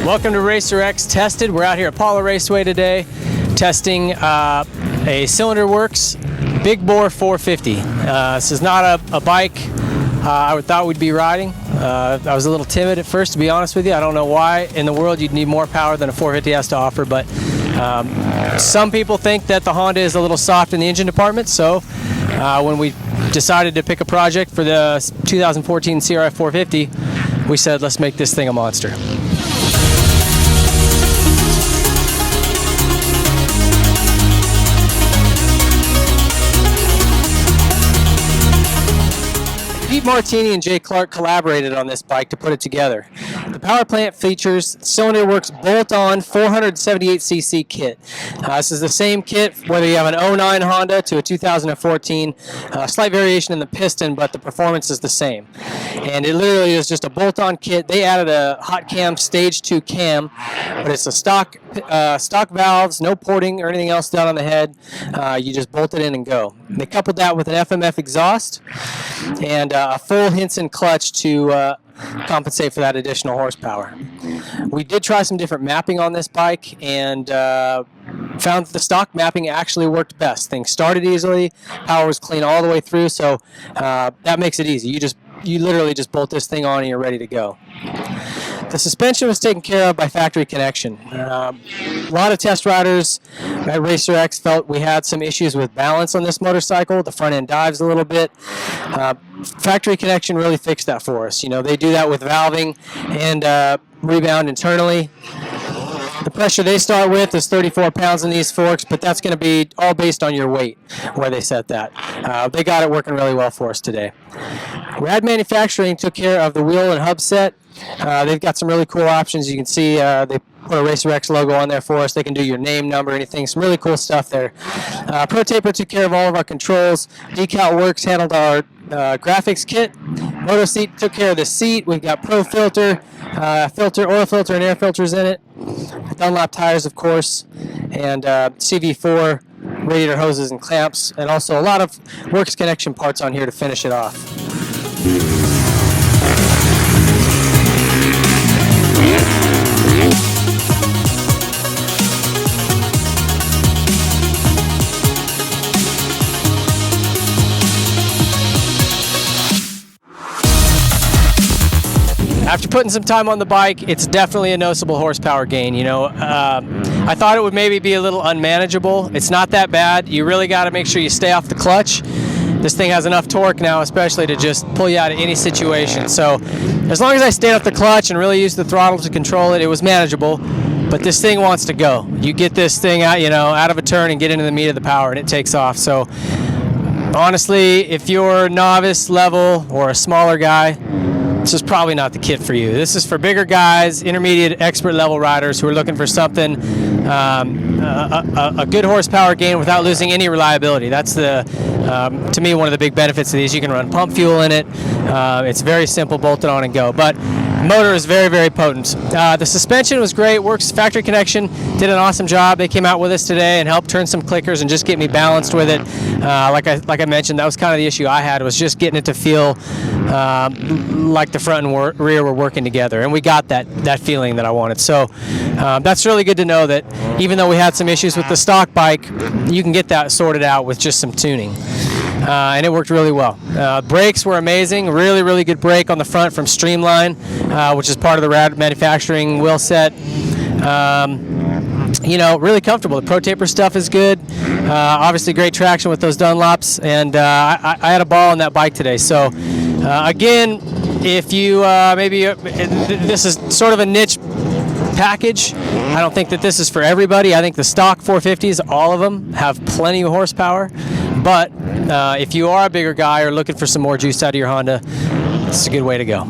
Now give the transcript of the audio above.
Welcome to Racer X Tested. We're out here at Pala Raceway today testing a Cylinder Works Big Bore 450. This is not a bike I thought we'd be riding. I was a little timid at first, to be honest with you. I don't know why in the world you'd need more power than a 450 has to offer, but some people think that the Honda is a little soft in the engine department, so when we decided to pick a project for the 2014 CRF450, we said let's make this thing a monster. Pete Martini and Jay Clark collaborated on this bike to put it together. The power plant features Cylinder Works bolt-on 478cc kit. This is the same kit whether you have an 09 Honda to a 2014. Slight variation in the piston, but the performance is the same. And it literally is just a bolt-on kit. They added a hot cam stage 2 cam, but it's a stock valves, no porting or anything else done on the head. You just bolt it in and go. They coupled that with an FMF exhaust and a full Hinson clutch to compensate for that additional horsepower. We did try some different mapping on this bike and found that the stock mapping actually worked best. Things started easily, power was clean all the way through, so that makes it easy. You literally just bolt this thing on and you're ready to go. The suspension was taken care of by factory connection. A lot of test riders at Racer X felt we had some issues with balance on this motorcycle. The front end dives a little bit. Factory connection really fixed that for us. You know, they do that with valving and rebound internally. The pressure they start with is 34 pounds in these forks, but that's going to be all based on your weight, where they set that. They got it working really well for us today. Rad Manufacturing took care of the wheel and hub set. They've got some really cool options. You can see they put a Racer X logo on there for us. They can do your name, number, anything. Some really cool stuff there. Pro Taper took care of all of our controls. Decal Works handled our graphics kit. Moto Seat took care of the seat. We've got Pro Filter, oil filter, and air filters in it. Dunlop tires, of course, and CV4 radiator hoses and clamps, and also a lot of Works connection parts on here to finish it off. After putting some time on the bike, it's definitely a noticeable horsepower gain. You know, I thought it would maybe be a little unmanageable. It's not that bad. You really got to make sure you stay off the clutch. This thing has enough torque now, especially to just pull you out of any situation. So as long as I stayed off the clutch and really used the throttle to control it, it was manageable. But this thing wants to go. You get this thing out, you know, out of a turn and get into the meat of the power, and it takes off. So honestly, if you're novice level or a smaller guy, this is probably not the kit for you. This is for bigger guys, intermediate, expert level riders who are looking for something, a good horsepower gain without losing any reliability. That's to me, one of the big benefits of these. You can run pump fuel in it. It's very simple, bolt it on and go. But the motor is very, very potent. The suspension was great. Works factory connection did an awesome job. They came out with us today and helped turn some clickers and just get me balanced with it. Like I mentioned, that was kind of the issue I had, was just getting it to feel like the front and rear were working together, and we got that feeling that I wanted. So that's really good to know that even though we had some issues with the stock bike, you can get that sorted out with just some tuning. And it worked really well. Brakes were amazing. Really, really good brake on the front from Streamline, which is part of the Rad Manufacturing wheel set. You know, really comfortable. The Pro Taper stuff is good. Obviously, great traction with those Dunlops, and I had a ball on that bike today. So, again, if you this is sort of a niche package. I don't think that this is for everybody. I think the stock 450s, all of them, have plenty of horsepower. But if you are a bigger guy or looking for some more juice out of your Honda, this is a good way to go.